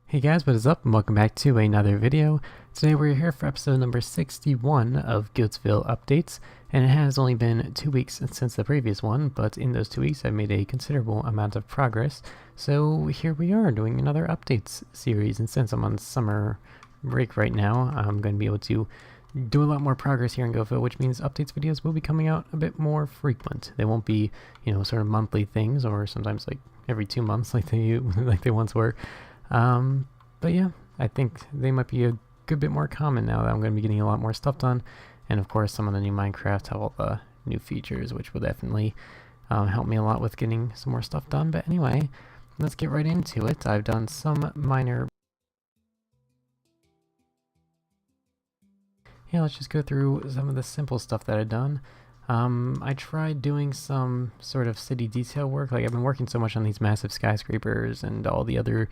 Hey guys, what is up and welcome back to another video. Today we're here for episode number 61 of Goattville updates, and it has only been 2 weeks since the previous one, but in those 2 weeks I've made a considerable amount of progress. So here we are doing another updates series, and since I'm on summer break right now, I'm going to be able to do a lot more progress here in Goattville, which means updates videos will be coming out a bit more frequent. They won't be, sort of monthly things or sometimes like every 2 months like they once were. But yeah, I think they might be a good bit more common now that I'm going to be getting a lot more stuff done. And of course, some of the new Minecraft have all the new features, which will definitely help me a lot with getting some more stuff done. But anyway, let's get right into it. I've done some minor... Yeah, let's just go through some of the simple stuff that I've done. I tried doing some sort of city detail work. Like, I've been working so much on these massive skyscrapers and all the other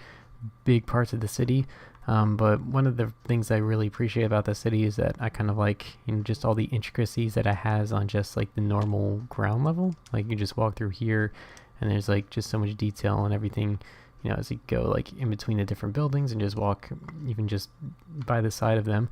big parts of the city, but one of the things I really appreciate about the city is that I kind of like, just all the intricacies that it has on just like the normal ground level. Like, you just walk through here and there's like just so much detail and everything, as you go like in between the different buildings and just walk even just by the side of them.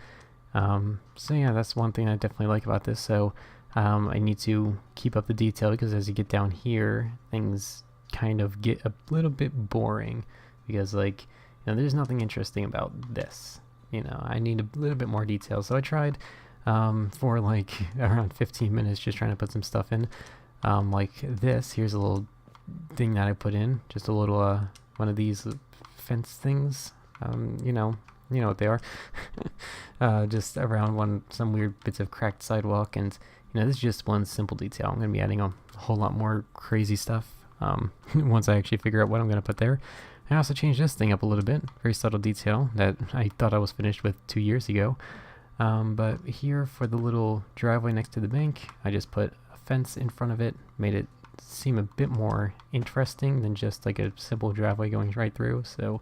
So yeah, that's one thing I definitely like about this. So I need to keep up the detail, because as you get down here, things kind of get a little bit boring, because like, there's nothing interesting about this. I need a little bit more detail. So I tried for like around 15 minutes just trying to put some stuff in. Like this, here's a little thing that I put in, just a little one of these fence things. You know what they are. Just around some weird bits of cracked sidewalk, and this is just one simple detail. I'm going to be adding a whole lot more crazy stuff once I actually figure out what I'm going to put there. I also changed this thing up a little bit, very subtle detail that I thought I was finished with 2 years ago. But here for the little driveway next to the bank, I just put a fence in front of it, made it seem a bit more interesting than just like a simple driveway going right through. So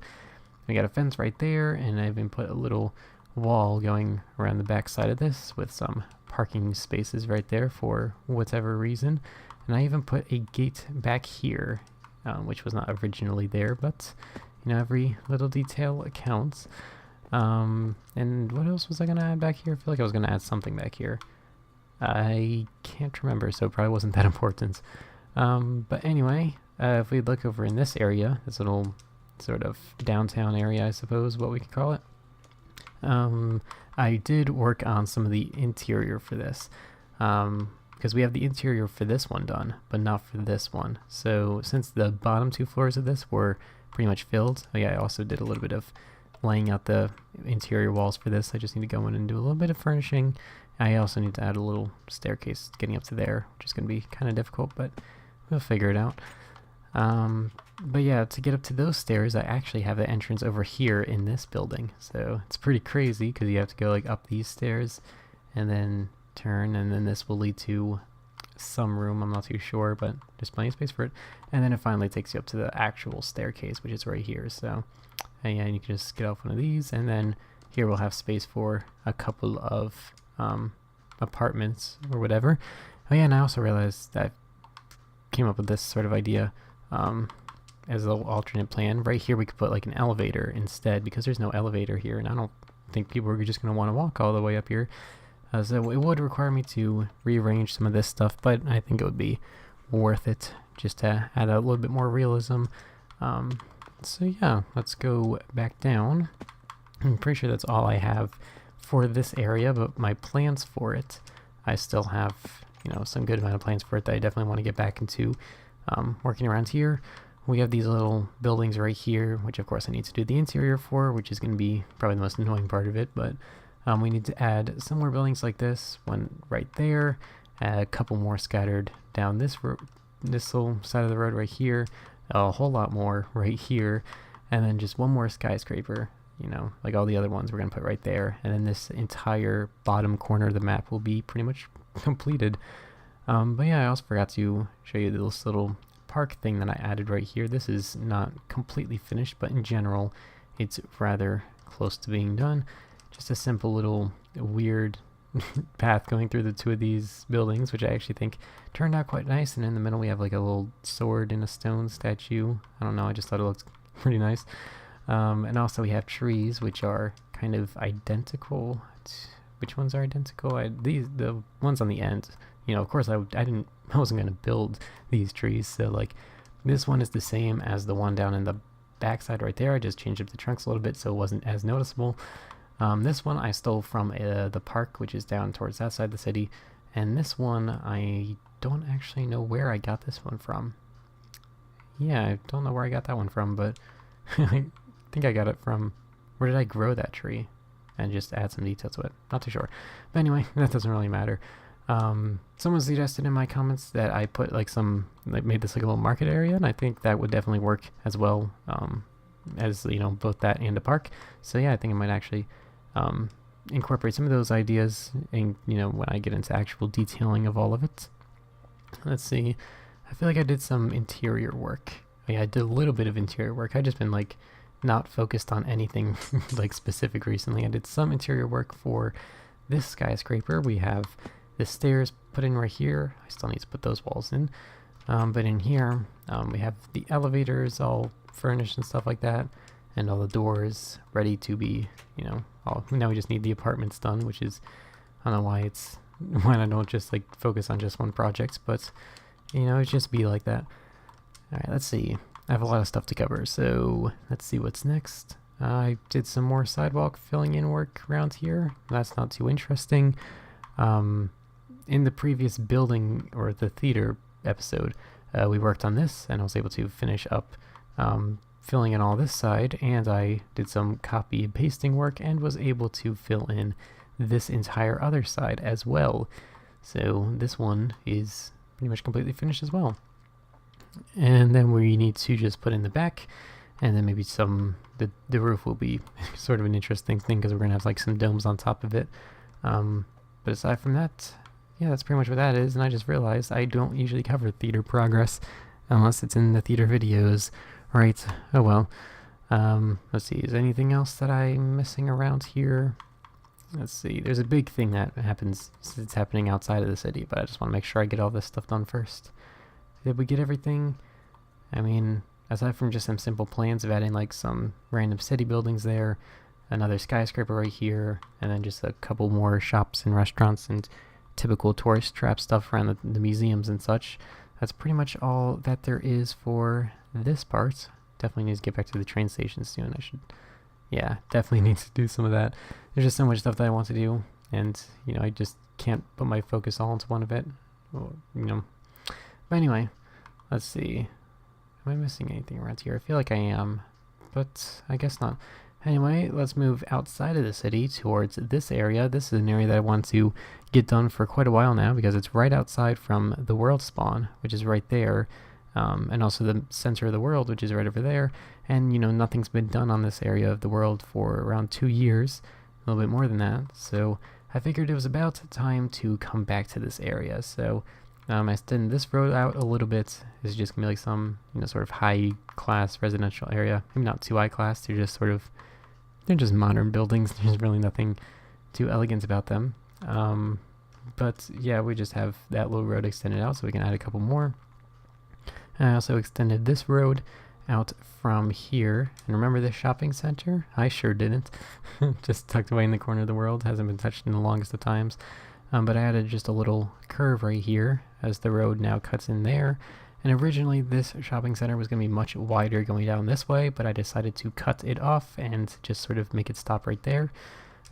I got a fence right there, and I even put a little wall going around the back side of this with some parking spaces right there for whatever reason. And I even put a gate back here, which was not originally there, but every little detail counts. And what else was I going to add back here? I feel like I was going to add something back here. I can't remember, so it probably wasn't that important. But anyway, if we look over in this area, this little sort of downtown area, I suppose, what we could call it. I did work on some of the interior for this, because we have the interior for this one done, but not for this one. So since the bottom 2 floors of this were pretty much filled, I also did a little bit of laying out the interior walls for this. I just need to go in and do a little bit of furnishing. I also need to add a little staircase getting up to there, which is going to be kind of difficult, but we'll figure it out. But yeah, to get up to those stairs, I actually have the entrance over here in this building. So it's pretty crazy, because you have to go like up these stairs and then turn, and then this will lead to some room. I'm not too sure, but there's plenty of space for it. And then it finally takes you up to the actual staircase, which is right here. So yeah, you can just get off one of these, and then here we'll have space for a couple of apartments or whatever. Oh yeah, and I also realized that I came up with this sort of idea as a little alternate plan. Right here we could put like an elevator instead, because there's no elevator here, and I don't think people are just going to want to walk all the way up here. So it would require me to rearrange some of this stuff, but I think it would be worth it just to add a little bit more realism. So yeah, let's go back down. I'm pretty sure that's all I have for this area, but my plans for it, I still have some good amount of plans for it that I definitely want to get back into. Working around here, we have these little buildings right here, which of course I need to do the interior for, which is going to be probably the most annoying part of it, but we need to add some more buildings like this, one right there, a couple more scattered down this little side of the road right here, a whole lot more right here, and then just one more skyscraper, like all the other ones we're going to put right there, and then this entire bottom corner of the map will be pretty much completed. But yeah, I also forgot to show you this little park thing that I added right here. This is not completely finished, but in general, it's rather close to being done. Just a simple little weird path going through the 2 of these buildings, which I actually think turned out quite nice. And in the middle we have like a little sword in a stone statue. I don't know, I just thought it looked pretty nice. And also we have trees, which are kind of identical. Which ones are identical? The ones on the end. You know, of course, I wasn't gonna build these trees, so like this one is the same as the one down in the backside right there. I just changed up the trunks a little bit so it wasn't as noticeable. This one I stole from the park, which is down towards that side of the city, and this one I don't actually know where I got this one from. Yeah, I don't know where I got that one from, but I think I got it from, where did I grow that tree? And just add some detail to it. Not too sure. But anyway, that doesn't really matter. Someone suggested in my comments that I put made this like a little market area, and I think that would definitely work as well, as, you know, both that and a park. So yeah, I think I might actually incorporate some of those ideas in, you know, when I get into actual detailing of all of it. Let's see. I feel like I did some interior work. Yeah, I did a little bit of interior work. I've just been like not focused on anything like specific recently. I did some interior work for this skyscraper. We have the stairs put in right here. I still need to put those walls in. But in here, we have the elevators all furnished and stuff like that, and all the doors ready to be, you know, now we just need the apartments done, which is, I don't know why I don't just like focus on just one project, but you know, it just be like that. Alright, let's see. I have a lot of stuff to cover, so let's see what's next. I did some more sidewalk filling in work around here. That's not too interesting. In the previous building, or the theater episode, we worked on this, and I was able to finish up filling in all this side, and I did some copy and pasting work and was able to fill in this entire other side as well. So this one is pretty much completely finished as well. And then we need to just put in the back, and then maybe the roof will be sort of an interesting thing because we're going to have like some domes on top of it. But aside from that, yeah, that's pretty much what that is. And I just realized I don't usually cover theater progress unless it's in the theater videos, right? Oh well. Let's see, is there anything else that I'm missing around here? Let's see, there's a big thing that happens, it's happening outside of the city, but I just want to make sure I get all this stuff done first. Did we get everything? I mean, aside from just some simple plans of adding like some random city buildings there, another skyscraper right here, and then just a couple more shops and restaurants and typical tourist trap stuff around the museums and such. That's pretty much all that there is for this part. Definitely need to get back to the train station soon. Yeah, definitely need to do some of that. There's just so much stuff that I want to do, and, you know, I just can't put my focus all into one of it. Well, you know. But anyway, let's see. Am I missing anything around here? I feel like I am, but I guess not. Anyway, let's move outside of the city towards this area. This is an area that I want to get done for quite a while now because it's right outside from the world spawn, which is right there, and also the center of the world, which is right over there. And, you know, nothing's been done on this area of the world for around 2 years, a little bit more than that. So I figured it was about time to come back to this area. So I extended this road out a little bit. This is just gonna be like some, you know, sort of high-class residential area. Maybe not too high-class. They're just modern buildings. There's really nothing too elegant about them. But yeah, we just have that little road extended out, so we can add a couple more. And I also extended this road out from here. And remember this shopping center? I sure didn't. Just tucked away in the corner of the world. Hasn't been touched in the longest of times. But I added just a little curve right here as the road now cuts in there. And originally this shopping center was going to be much wider going down this way, but I decided to cut it off and just sort of make it stop right there.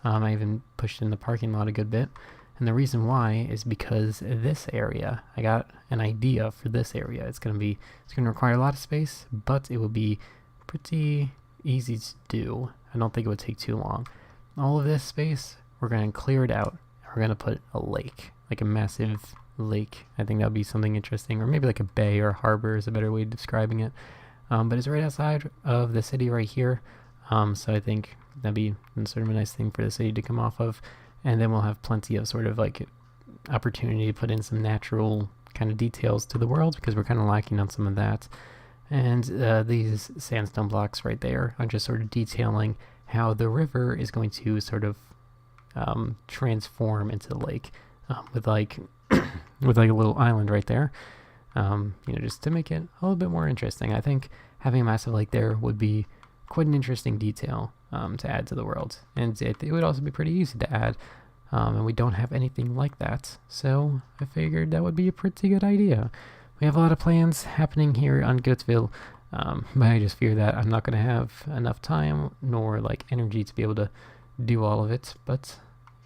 I even pushed in the parking lot a good bit. And the reason why is because this area, I got an idea for this area. It's going to require a lot of space, but it will be pretty easy to do. I don't think it would take too long. All of this space, we're going to clear it out. We're going to put a lake, like a massive lake. I think that would be something interesting, or maybe like a bay or harbor is a better way of describing it. But it's right outside of the city right here. So I think that'd be sort of a nice thing for the city to come off of. And then we'll have plenty of sort of like opportunity to put in some natural kind of details to the world because we're kind of lacking on some of that. And these sandstone blocks right there are just sort of detailing how the river is going to sort of transform into the lake with like with like a little island right there. You know, just to make it a little bit more interesting. I think having a massive lake there would be quite an interesting detail to add to the world, and it would also be pretty easy to add, and we don't have anything like that, so I figured that would be a pretty good idea. We have a lot of plans happening here on Goattville, but I just fear that I'm not going to have enough time nor like energy to be able to do all of it, but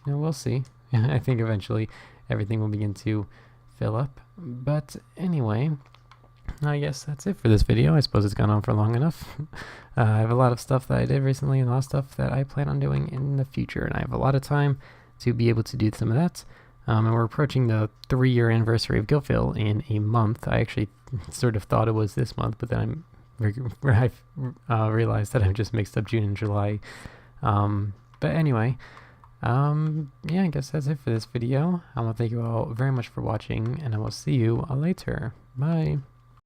you know, we'll see. I think eventually everything will begin to fill up, but anyway, I guess that's it for this video. I suppose it's gone on for long enough. I have a lot of stuff that I did recently and a lot of stuff that I plan on doing in the future, and I have a lot of time to be able to do some of that. And we're approaching the 3-year anniversary of Goattville in a month. I actually sort of thought it was this month, but then I realized that I've just mixed up June and July. But anyway, yeah, I guess that's it for this video. I want to thank you all very much for watching, and I will see you later. Bye.